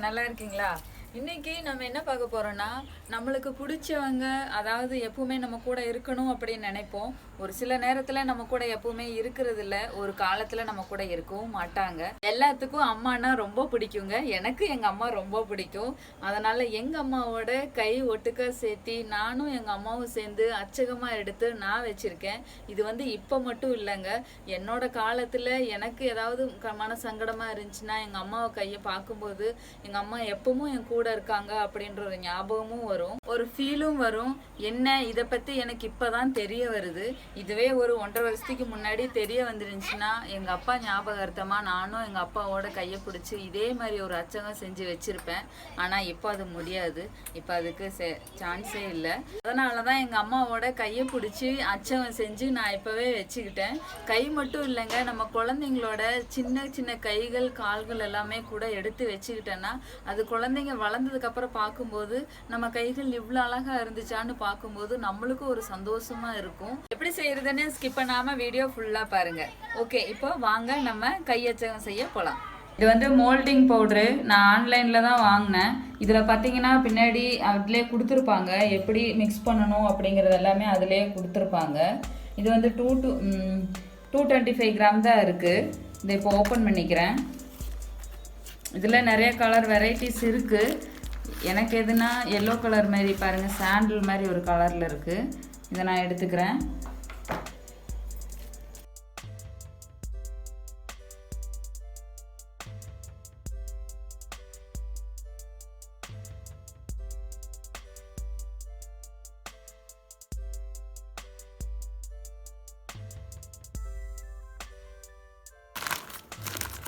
நல்லா இருக்கீங்களா? இன்னைக்கு நம்ம என்ன பார்க்க போறோம்னா, நம்மளுக்கு பிடிச்சவங்க அதாவது எப்பவுமே நம்ம கூட இருக்கணும் அப்படின்னு நினைப்போம். ஒரு சில நேரத்துல நம்ம கூட எப்பவுமே இருக்கிறது இல்ல. ஒரு காலத்துல நம்ம கூட இருக்கவும் மாட்டாங்க. எல்லாத்துக்கும் அம்மானா ரொம்ப பிடிக்குங்க. எனக்கு எங்க அம்மா ரொம்ப பிடிக்கும். அதனால எங்க அம்மாவோட கை ஒட்டுக்கா சேர்த்தி நானும் எங்க அம்மாவும் சேர்ந்து அச்சகமா எடுத்து நான் வச்சிருக்கேன். இது இப்ப மட்டும் இல்லைங்க. என்னோட காலத்துல எனக்கு ஏதாவது மன சங்கடமா இருந்துச்சுன்னா எங்க அம்மாவை கையை பார்க்கும்போது எங்க அம்மா எப்பவும் என் கூட இருக்காங்க அப்படின்ற ஒரு ஞாபகமும் வரும், ஒரு ஃபீலும் வரும். என்ன இதை பத்தி எனக்கு இப்பதான் தெரிய வருது. இதுவே ஒரு 1.5 வருஷத்துக்கு முன்னாடி தெரிய வந்துருந்துச்சுன்னா எங்க அப்பா ஞாபகார்த்தமா நானும் எங்க அப்பாவோட கையை பிடிச்சி இதே மாதிரி ஒரு அச்சகம் செஞ்சு வச்சிருப்பேன். ஆனா இப்போ அது முடியாது. இப்போ அதுக்கு சான்ஸே இல்லை. அதனாலதான் எங்க அம்மாவோட கையை பிடிச்சி அச்சகம் செஞ்சு நான் இப்பவே வச்சுக்கிட்டேன். கை மட்டும் இல்லைங்க, நம்ம குழந்தைங்களோட சின்ன சின்ன கைகள் கால்கள் எல்லாமே கூட எடுத்து வச்சுக்கிட்டேன்னா அது குழந்தைங்க வளர்ந்ததுக்கு அப்புறம் பார்க்கும்போது நம்ம கைகள் இவ்வளவு அழகா இருந்துச்சான்னு பார்க்கும்போது நம்மளுக்கும் ஒரு சந்தோஷமா இருக்கும். எப்படி செய்யறதுன்னு ஸ்கிப் பண்ணாம வீடியோ ஃபுல்லா பாருங்க. ஓகே, இப்போ வாங்க நம்ம கையச்சகம் செய்ய போலாம். இது மோல்டிங் பவுடரு நான் ஆன்லைனில் தான் வாங்கினேன். இதில் பார்த்தீங்கன்னா பின்னாடி அதிலே கொடுத்துருப்பாங்க எப்படி மிக்ஸ் பண்ணணும் அப்படிங்கிறது எல்லாமே அதிலே கொடுத்துருப்பாங்க. இது 225 கிராம் தான் இருக்குது. இதை இப்போ ஓப்பன் பண்ணிக்கிறேன். இதில் நிறைய கலர் வெரைட்டிஸ் இருக்குது. எனக்கு எதுனா எல்லோ கலர் மாதிரி பாருங்கள், சாண்டில் மாதிரி ஒரு கலரில் இருக்குது. இதை நான் எடுத்துக்கிறேன்.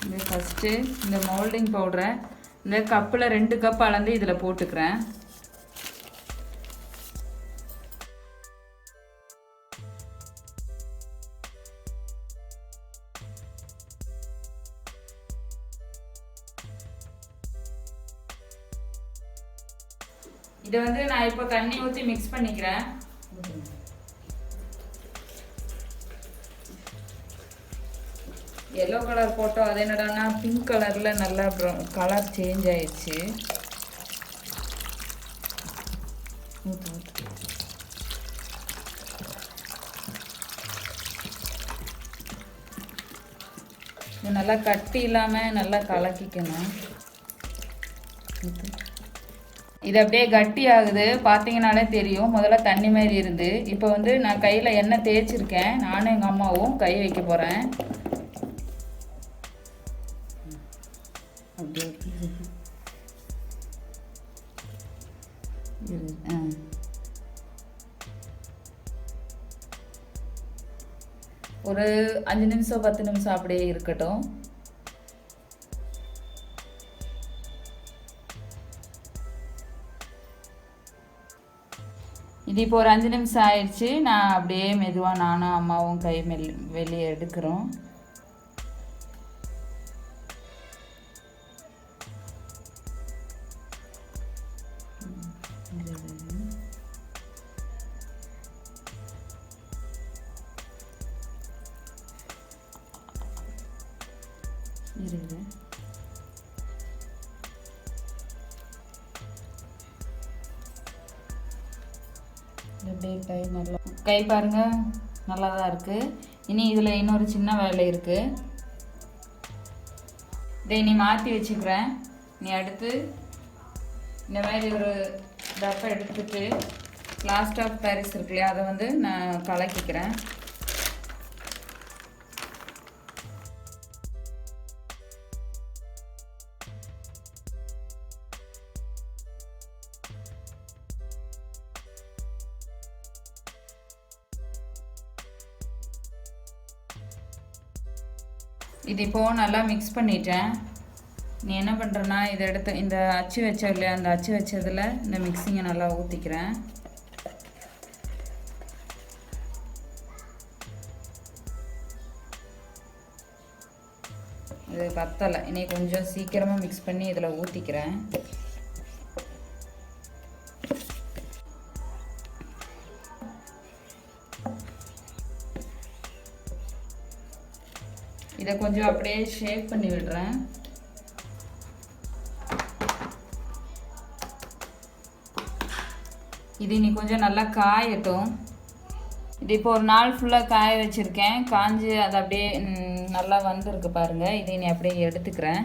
இது ஃபஸ்ட்டு இந்த மோல்டிங் பவுடரை இந்த கப்பில் 2 கப் அளந்து இதில் போட்டுக்கிறேன். இதை நான் இப்போ தண்ணி ஊற்றி மிக்ஸ் பண்ணிக்கிறேன். எல்லோ கலர் போட்டோம், அது என்னடானா பிங்க் கலரில் நல்லா கலர் சேஞ்ச் ஆயிடுச்சு. இது நல்லா கட்டி இல்லாமல் நல்லா கலக்கிக்கணும். இது அப்படியே கட்டி ஆகுது, பார்த்தீங்கன்னாலே தெரியும். முதல்ல தண்ணி மாதிரி இருந்து இப்போ நான் கையில் எண்ணெய் தேய்ச்சிருக்கேன். நானும் எங்கள் அம்மாவும் கை வைக்க போகிறேன். ஒரு 5 நிமிஷம் 10 நிமிஷம் அப்படியே இருக்கட்டும். இது இப்போ ஒரு 5 நிமிஷம் ஆயிடுச்சு. நான் அப்படியே மெதுவாக நானும் அம்மாவும் கை வெளியே எடுக்கிறோம். கை பாருங்க நல்லா தான் இருக்கு. இனி இதில் இன்னொரு சின்ன வேலை இருக்கு. இதை நீ மாற்றி வச்சுக்கிறேன். நீ அடுத்து இந்த மாதிரி ஒரு டப்பை எடுத்துட்டு பிளாஸ்டர் ஆஃப் பாரிஸ் இருக்கு இல்லையா, அதை நான் கலக்கிக்கிறேன். இது இப்போது நல்லா மிக்ஸ் பண்ணிட்டேன். நீ என்ன பண்ணுறேன்னா இதை எடுத்து இந்த அச்சு வச்ச இல்லையா, அந்த அச்சு வச்சதில் இந்த மிக்ஸிங்கை நல்லா ஊற்றிக்கிறேன். இது பத்தலை, இனி கொஞ்சம் சீக்கிரமாக மிக்ஸ் பண்ணி இதில் ஊற்றிக்கிறேன். இதை கொஞ்சம் அப்படியே ஷேக் பண்ணி விடுறேன். இது இனி கொஞ்சம் நல்லா காயட்டும். இது இப்போ ஒரு நாள் ஃபுல்லாக காய வச்சுருக்கேன். காஞ்சி அது அப்படியே நல்லா வந்திருக்கு பாருங்கள். இதை இனி அப்படியே எடுத்துக்கிறேன்.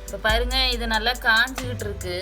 இப்போ பாருங்க, இது நல்லா காஞ்சிக்கிட்டு இருக்கு.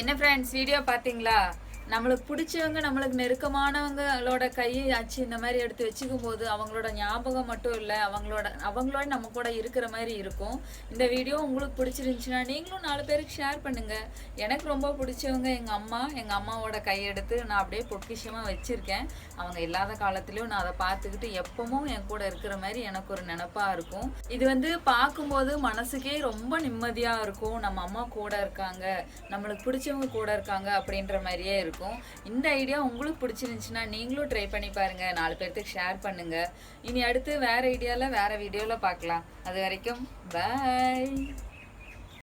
என்ன ஃப்ரெண்ட்ஸ், வீடியோ பார்த்தீங்களா? நம்மளுக்கு பிடிச்சவங்க, நம்மளுக்கு நெருக்கமானவங்களோட கையை ஆச்சு இந்த மாதிரி எடுத்து வச்சுக்கும் போது அவங்களோட ஞாபகம் மட்டும் இல்லை, அவங்களோட நம்ம கூட இருக்கிற மாதிரி இருக்கும். இந்த வீடியோ உங்களுக்கு பிடிச்சிருந்துச்சுன்னா நீங்களும் 4 பேருக்கு ஷேர் பண்ணுங்க. எனக்கு ரொம்ப பிடிச்சவங்க எங்கள் அம்மாவோட கையெடுத்து நான் அப்படியே பொக்கிஷமாக வச்சுருக்கேன். அவங்க இல்லாத காலத்துலேயும் நான் அதை பார்த்துக்கிட்டு எப்பவும் என் கூட இருக்கிற மாதிரி எனக்கு ஒரு நினப்பாக இருக்கும். இது பார்க்கும்போது மனசுக்கே ரொம்ப நிம்மதியாக இருக்கும். நம்ம அம்மா கூட இருக்காங்க, நம்மளுக்கு பிடிச்சவங்க கூட இருக்காங்க அப்படின்ற மாதிரியே இருக்கும். இந்த ஐடியா உங்களுக்கு பிடிச்சிருந்துச்சுன்னா நீங்களும் ட்ரை பண்ணி பாருங்க. 4 பேருக்கு ஷேர் பண்ணுங்க. இனி அடுத்து வேற ஐடியால வேற வீடியோல பார்க்கலாம். அது வரைக்கும் பாய்.